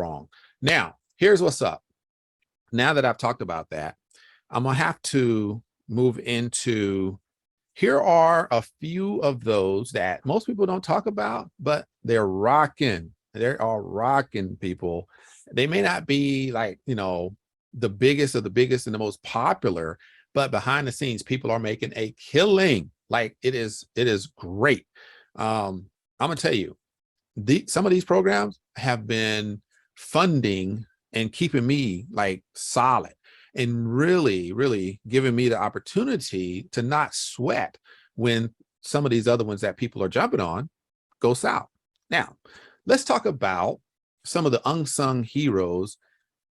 wrong. Now, here's what's up. Now that I've talked about that, I'm going to have to move into, here are a few of those that most people don't talk about, but they're rocking. They are rocking, people. They may not be like, the biggest of the biggest and the most popular, but behind the scenes, people are making a killing. Like it is great. I'm gonna tell you, some of these programs have been funding and keeping me like solid and really giving me the opportunity to not sweat when some of these other ones that people are jumping on go south. Now, let's talk about some of the unsung heroes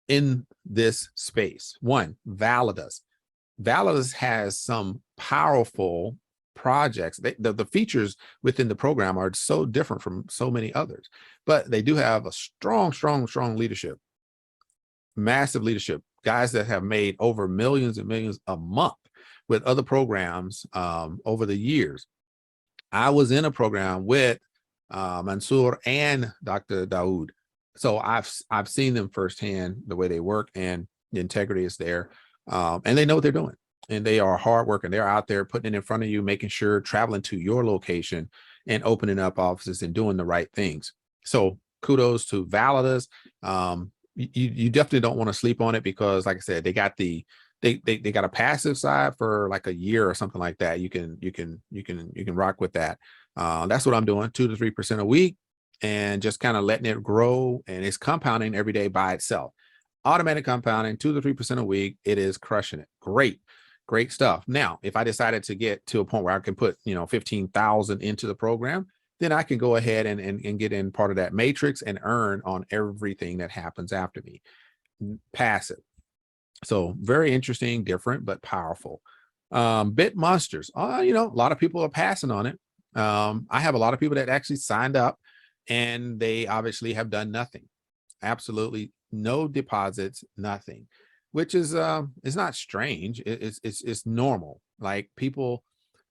in this space. One, Validus. Validus has some powerful projects. The features within the program are so different from so many others, but they do have a strong leadership, massive leadership, guys that have made over millions and millions a month with other programs over the years. I was in a program with Mansour and Dr. Daoud. So I've seen them firsthand, the way they work, and the integrity is there. And they know what they're doing. And they are hard working. They're out there putting it in front of you, making sure, traveling to your location and opening up offices and doing the right things. So kudos to Validus. You definitely don't want to sleep on it, because like I said, they got they got a passive side for like a year or something like that. You can rock with that. That's what I'm doing, 2 to 3% a week, and just kind of letting it grow, and it's compounding every day by itself. Automatic compounding, 2 to 3% a week. It is crushing it. Great stuff. Now, if I decided to get to a point where I can put 15,000 into the program, then I can go ahead and get in part of that matrix and earn on everything that happens after me. Passive. So very interesting, different, but powerful. Bit monsters. A lot of people are passing on it. I have a lot of people that actually signed up, and they obviously have done nothing. Absolutely no deposits, nothing, which is not strange. It's normal. Like people,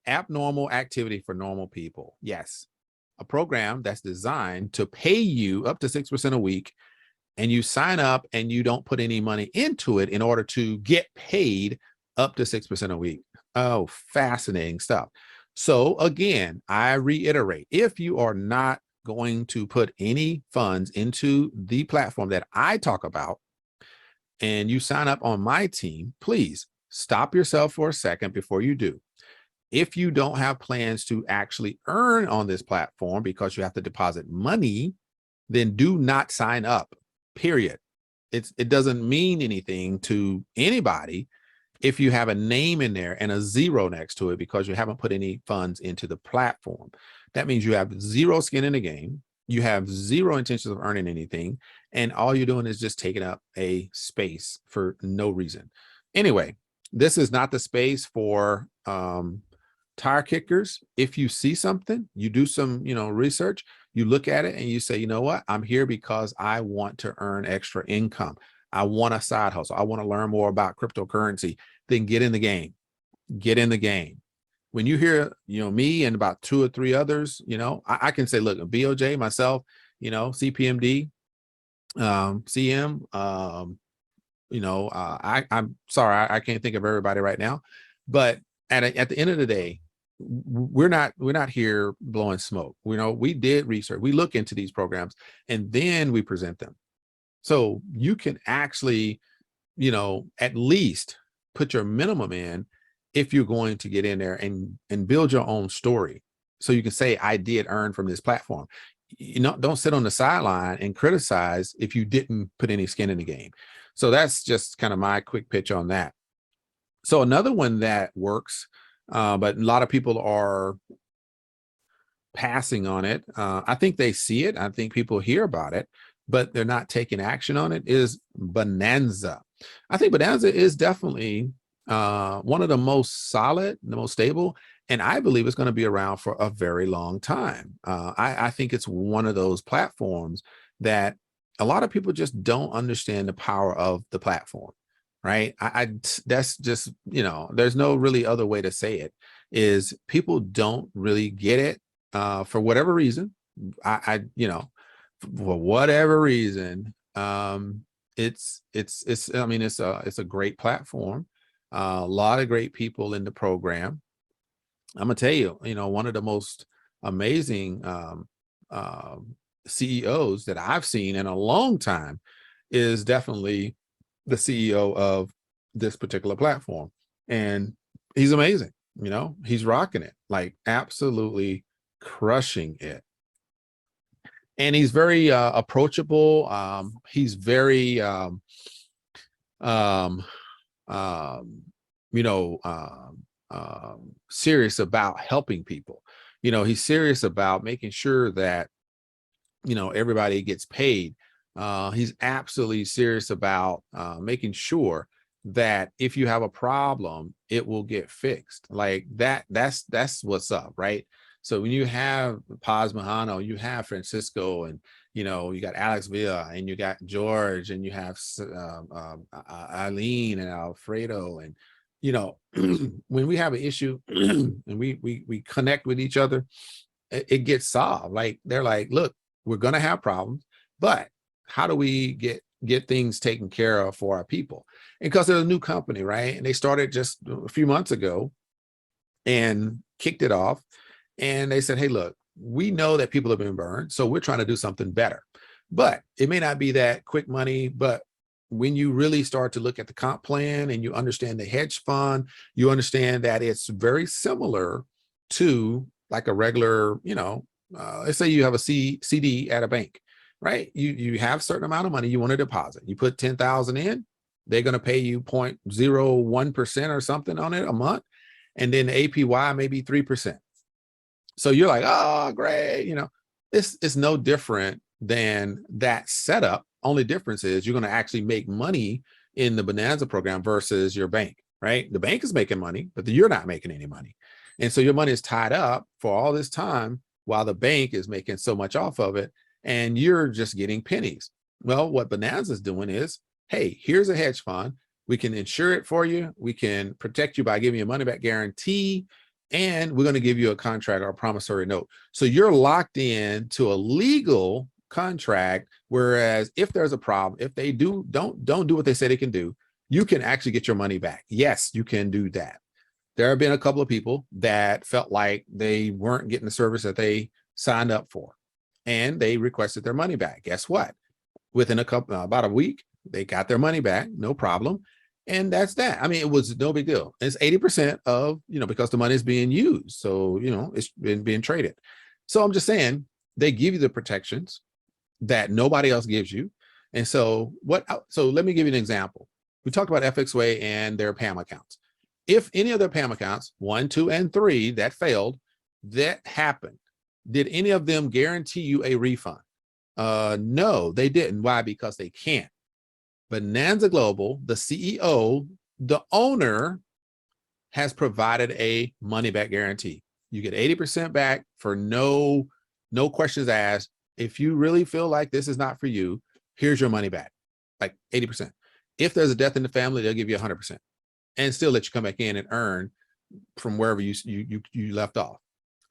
abnormal activity for normal people. Yes, a program that's designed to pay you up to 6% a week, and you sign up and you don't put any money into it in order to get paid up to 6% a week. Oh, fascinating stuff. So again, I reiterate, if you are not going to put any funds into the platform that I talk about, and you sign up on my team, please stop yourself for a second before you do. If you don't have plans to actually earn on this platform because you have to deposit money, then do not sign up, period. It doesn't mean anything to anybody if you have a name in there and a zero next to it because you haven't put any funds into the platform. That means you have zero skin in the game. You have zero intentions of earning anything. And all you're doing is just taking up a space for no reason. Anyway, this is not the space for tire kickers. If you see something, you do some, research, you look at it and you say, you know what, I'm here because I want to earn extra income. I want a side hustle. I want to learn more about cryptocurrency. Then get in the game. Get in the game. When you hear, me and about 2 or 3 others, I can say, look, BOJ, myself, CPMD, CM, I'm sorry, I can't think of everybody right now, but at the end of the day, we're not here blowing smoke. We did research, we look into these programs, and then we present them. So you can actually, at least put your minimum in if you're going to get in there and build your own story. So you can say, I did earn from this platform. Don't sit on the sideline and criticize if you didn't put any skin in the game. So that's just kind of my quick pitch on that. So another one that works, but a lot of people are passing on it. I think they see it. I think people hear about it, but they're not taking action on it, is Bonanza. I think Bonanza is definitely one of the most solid, the most stable, and I believe it's going to be around for a very long time. I think it's one of those platforms that a lot of people just don't understand the power of the platform, right? That's just, there's no really other way to say it, is people don't really get it for whatever reason. For whatever reason, I mean, it's a great platform. A lot of great people in the program. I'm gonna tell you, one of the most amazing CEOs that I've seen in a long time is definitely the CEO of this particular platform. And he's amazing. He's rocking it, like absolutely crushing it. And he's very approachable. He's very um, um, serious about helping people. He's serious about making sure that everybody gets paid. He's absolutely serious about making sure that if you have a problem, it will get fixed. Like that. That's what's up, right? So when you have Paz Mahano, you have Francisco, and you got Alex Villa, and you got George, and you have Eileen and Alfredo, and when we have an issue and we connect with each other, it gets solved. Like they're like, look, we're going to have problems, but how do we get things taken care of for our people? And because they're a new company, right? And they started just a few months ago and kicked it off. And they said, hey, look, we know that people have been burned, so we're trying to do something better. But it may not be that quick money, but when you really start to look at the comp plan and you understand the hedge fund, you understand that it's very similar to like a regular, let's say you have a CD at a bank, right? You have a certain amount of money you want to deposit. You put 10,000 in, they're going to pay you 0.01% or something on it a month. And then the APY may be 3%. So you're like, oh, great. It's no different than that setup. Only difference is you're going to actually make money in the Bonanza program versus your bank, right? The bank is making money, but you're not making any money. And so your money is tied up for all this time while the bank is making so much off of it, and you're just getting pennies. Well, what Bonanza is doing is, hey, here's a hedge fund. We can insure it for you. We can protect you by giving you a money back guarantee. And we're going to give you a contract or a promissory note. So you're locked in to a legal contract. Whereas if there's a problem, if they don't do what they say they can do, you can actually get your money back. Yes, you can do that. There have been a couple of people that felt like they weren't getting the service that they signed up for, and they requested their money back. Guess what? Within about a week, they got their money back, no problem. And that's that. I mean, it was no big deal. It's 80% of, because the money is being used. So, it's been being traded. So I'm just saying, they give you the protections that nobody else gives you. And so let me give you an example. We talked about FXWay and their PAM accounts. If any of their PAM accounts, 1, 2, and 3 that failed, that happened, did any of them guarantee you a refund? No, they didn't. Why? Because they can't. Bonanza Global, the CEO, the owner, has provided a money back guarantee. You get 80% back for no questions asked. If you really feel like this is not for you, here's your money back, like 80%. If there's a death in the family, they'll give you 100% and still let you come back in and earn from wherever you left off.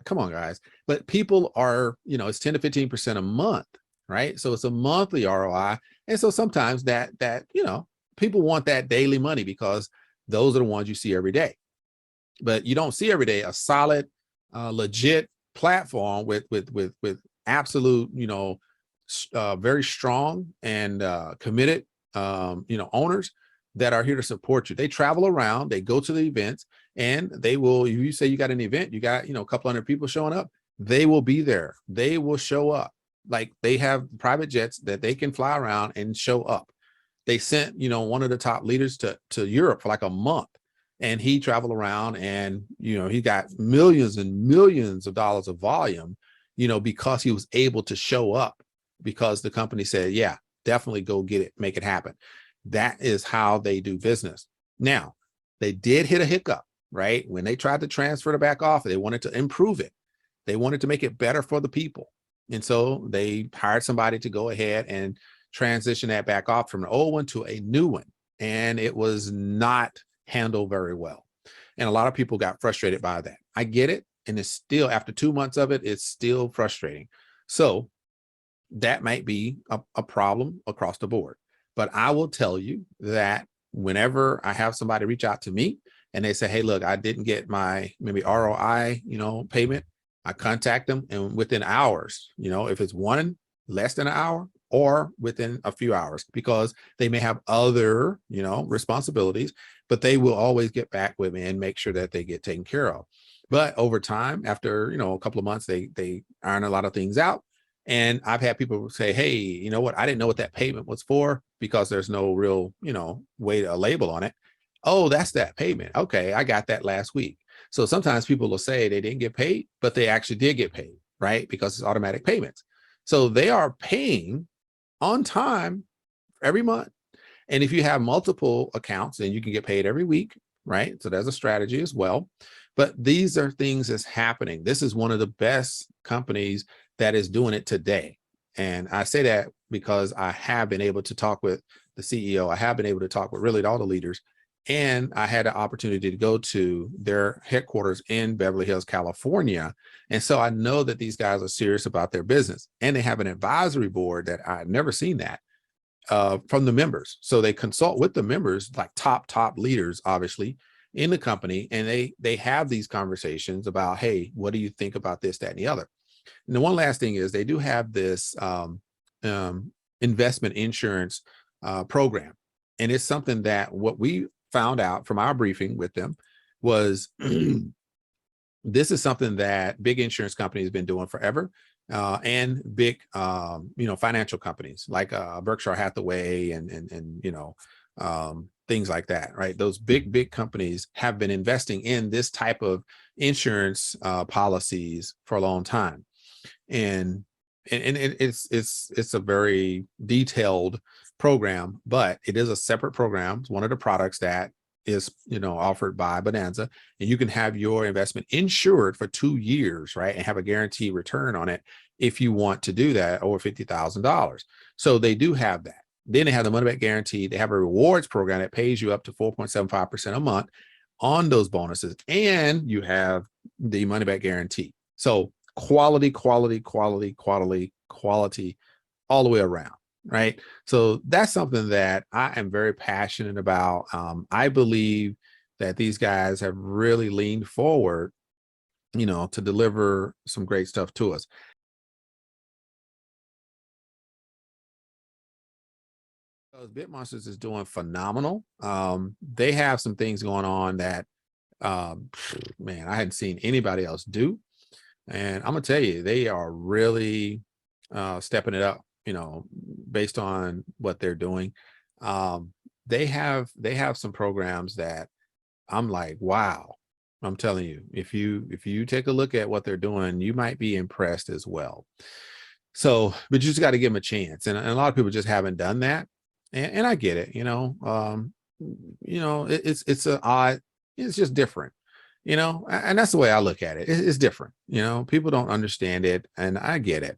Come on, guys. But people are, it's 10 to 15% a month, right? So it's a monthly ROI. And so sometimes that people want that daily money because those are the ones you see every day. But you don't see every day a solid, legit platform with absolute, very strong and committed, owners that are here to support you. They travel around, they go to the events, and they will, you say you got an event, you got, a couple hundred people showing up, they will be there. They will show up. Like they have private jets that they can fly around and show up. They sent, one of the top leaders to Europe for like a month, and he traveled around, and, he got millions and millions of dollars of volume, because he was able to show up because the company said, yeah, definitely go get it, make it happen. That is how they do business. Now, they did hit a hiccup, right? When they tried to transfer the back office, they wanted to improve it. They wanted to make it better for the people. And so they hired somebody to go ahead and transition that back off from an old one to a new one. And it was not handled very well. And a lot of people got frustrated by that. I get it. And it's still, after 2 months of it, it's still frustrating. So that might be a problem across the board. But I will tell you that whenever I have somebody reach out to me and they say, hey, look, I didn't get my maybe ROI, payment, I contact them, and within hours, if it's one less than an hour or within a few hours, because they may have other, responsibilities, but they will always get back with me and make sure that they get taken care of. But over time, after, a couple of months, they iron a lot of things out. And I've had people say, hey, you know what? I didn't know what that payment was for because there's no real, way to label on it. Oh, that's that payment. Okay, I got that last week. So sometimes people will say they didn't get paid, but they actually did get paid, right? Because it's automatic payments. So they are paying on time every month. And if you have multiple accounts, then you can get paid every week, right? So there's a strategy as well. But these are things that's happening. This is one of the best companies that is doing it today. And I say that because I have been able to talk with the CEO. I have been able to talk with really all the leaders. And I had an opportunity to go to their headquarters in Beverly Hills, California. And so I know that these guys are serious about their business. And they have an advisory board that I've never seen that from the members. So they consult with the members, like top leaders, obviously, in the company. And they have these conversations about, hey, what do you think about this, that, and the other? And the one last thing is they do have this investment insurance program. And it's something that what we found out from our briefing with them was this is something that big insurance companies have been doing forever, and big, financial companies like Berkshire Hathaway and things like that, right? Those big companies have been investing in this type of insurance policies for a long time, and it's a very detailed program, but it is a separate program. It's one of the products that is offered by Bonanza, and you can have your investment insured for 2 years, right, and have a guaranteed return on it if you want to do that over $50,000. So they do have that. Then they have the money back guarantee. They have a rewards program that pays you up to 4.75% a month on those bonuses, and you have the money back guarantee. So quality all the way around, right? So that's something that I am very passionate about. I believe that these guys have really leaned forward, to deliver some great stuff to us. Because BitMonsters is doing phenomenal. They have some things going on that, man, I hadn't seen anybody else do. And I'm gonna tell you, they are really stepping it up, based on what they're doing. Um, they have some programs that I'm like, wow. I'm telling you, if you take a look at what they're doing, you might be impressed as well. So, but you just got to give them a chance, and a lot of people just haven't done that, and I get it. It's a odd, it's just different, and that's the way I look at it. It's different. People don't understand it, and I get it.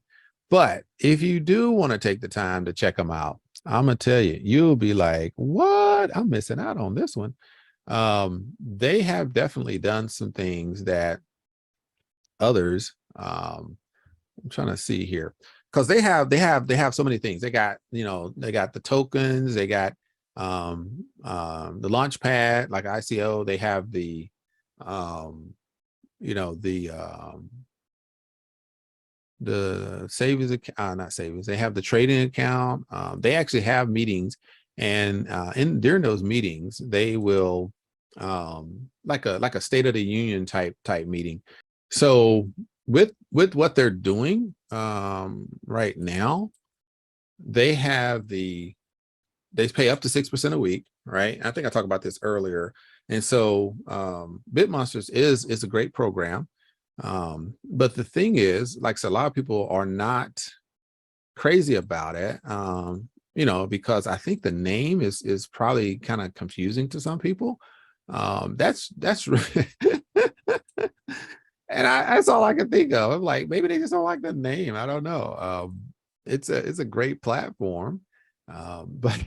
But if you do want to take the time to check them out, I'm gonna tell you, you'll be like, what? I'm missing out on this one. They have definitely done some things that others, I'm trying to see here, because they have so many things. They got the tokens, they got the launch pad like ICO, they have um the savings account, not savings, they have the trading account. They actually have meetings, and in during those meetings they will like a state of the union type meeting. So with what they're doing right now, they have they pay up to 6% a week, right? I think I talked about this earlier. And so BitMonsters is a great program. But the thing is, like I said, a lot of people are not crazy about it. Because I think the name is probably kind of confusing to some people. That's and that's all I can think of. I'm like, maybe they just don't like the name. I don't know. It's a great platform, but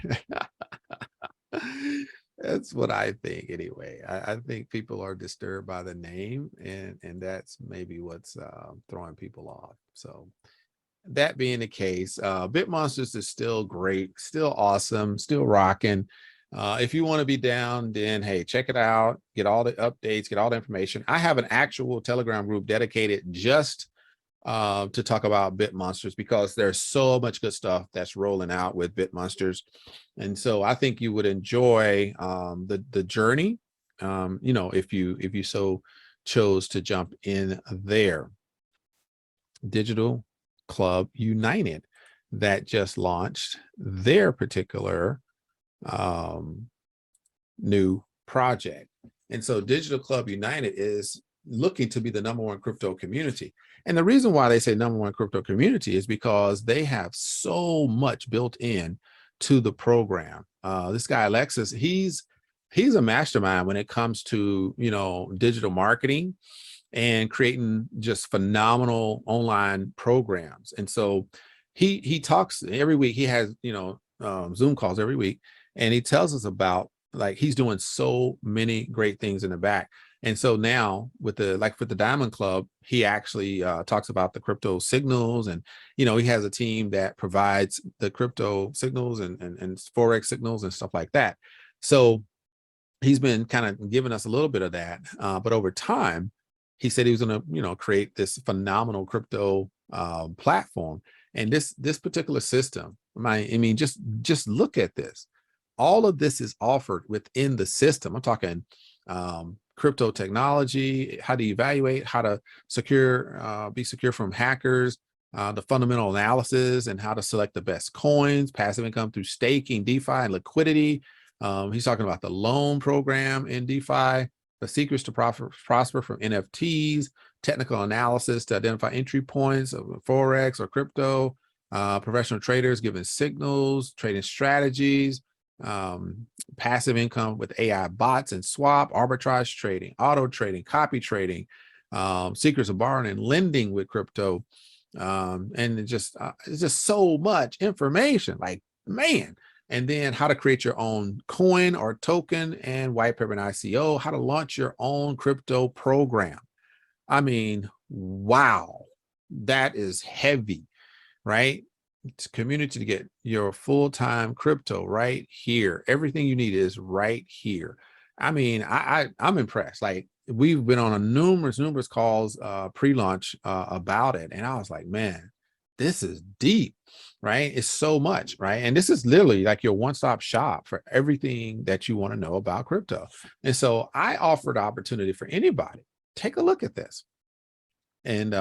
that's what I think anyway. I think people are disturbed by the name, and that's maybe what's throwing people off. So that being the case, BitMonsters is still great, still awesome, still rocking. If you want to be down, then hey, check it out, get all the updates, get all the information. I have an actual Telegram group dedicated just to talk about BitMonsters, because there's so much good stuff that's rolling out with BitMonsters. And so I think you would enjoy the journey, if you so chose to jump in there. Digital Club United that just launched their particular new project. And so Digital Club United is looking to be the #1 crypto community. And the reason why they say #1 crypto community is because they have so much built in to the program. This guy, Alexis, he's a mastermind when it comes to, digital marketing and creating just phenomenal online programs. And so he talks every week. He has, Zoom calls every week, and he tells us about, like, he's doing so many great things in the back. And so now with the Diamond Club, he actually talks about the crypto signals, and he has a team that provides the crypto signals and forex signals and stuff like that. So he's been kind of giving us a little bit of that, but over time, he said he was going to, create this phenomenal crypto platform. And this particular system, I mean, just look at this. All of this is offered within the system. I'm talking crypto technology, how to evaluate, how to be secure from hackers, the fundamental analysis, and how to select the best coins, passive income through staking, DeFi, and liquidity. He's talking about the loan program in DeFi, the secrets to prosper from NFTs, technical analysis to identify entry points of forex or crypto, professional traders giving signals, trading strategies, passive income with AI bots and swap, arbitrage trading, auto trading, copy trading, secrets of borrowing and lending with crypto. And it's just so much information, like, man. And then how to create your own coin or token, and white paper and ICO, how to launch your own crypto program. I mean, wow, that is heavy, right? It's community to get your full-time crypto right here. Everything you need is right here. I mean, I'm impressed. Like, we've been on a numerous calls pre-launch about it, and I was like, man, this is deep, right? It's so much, right? And this is literally like your one-stop shop for everything that you want to know about crypto. And so I offered the opportunity for anybody, take a look at this and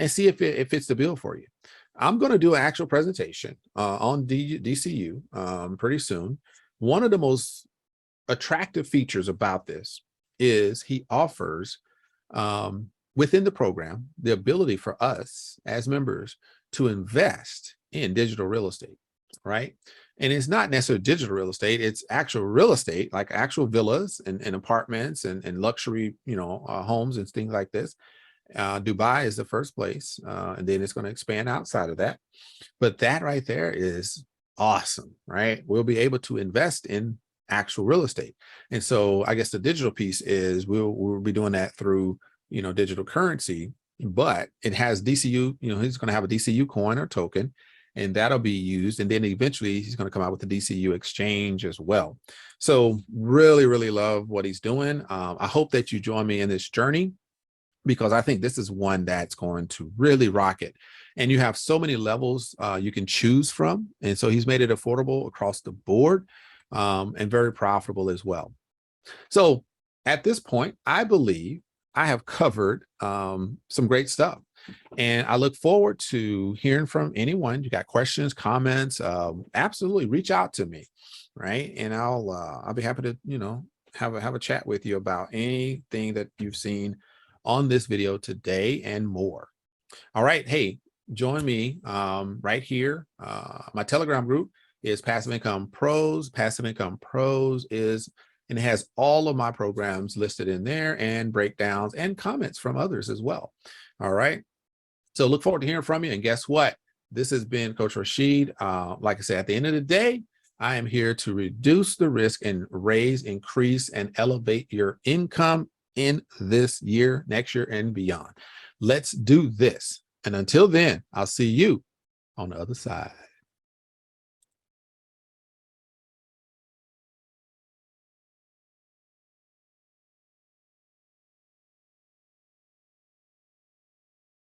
see if it fits the bill for you. I'm going to do an actual presentation on DCU pretty soon. One of the most attractive features about this is he offers within the program the ability for us as members to invest in digital real estate, right? And it's not necessarily digital real estate, it's actual real estate, like actual villas and apartments and luxury, homes and things like this. Dubai is the first place, and then it's going to expand outside of that. But that right there is awesome, right? We'll be able to invest in actual real estate. And so I guess the digital piece is we'll be doing that through, digital currency, but it has DCU, he's going to have a DCU coin or token, and that'll be used. And then eventually he's going to come out with the DCU exchange as well. So really, really love what he's doing. I hope that you join me in this journey, because I think this is one that's going to really rock it. And you have so many levels you can choose from. And so he's made it affordable across the board, and very profitable as well. So at this point, I believe I have covered some great stuff. And I look forward to hearing from anyone. You got questions, comments, absolutely reach out to me, right? And I'll be happy to, have a chat with you about anything that you've seen on this video today and more. All right. Hey, join me right here. My Telegram group is Passive Income Pros. Passive Income Pros and it has all of my programs listed in there, and breakdowns and comments from others as well. All right. So look forward to hearing from you. And guess what? This has been Coach Rashid. Like I said, at the end of the day, I am here to reduce the risk and raise, increase, and elevate your income in this year, next year, and beyond. Let's do this. And until then, I'll see you on the other side.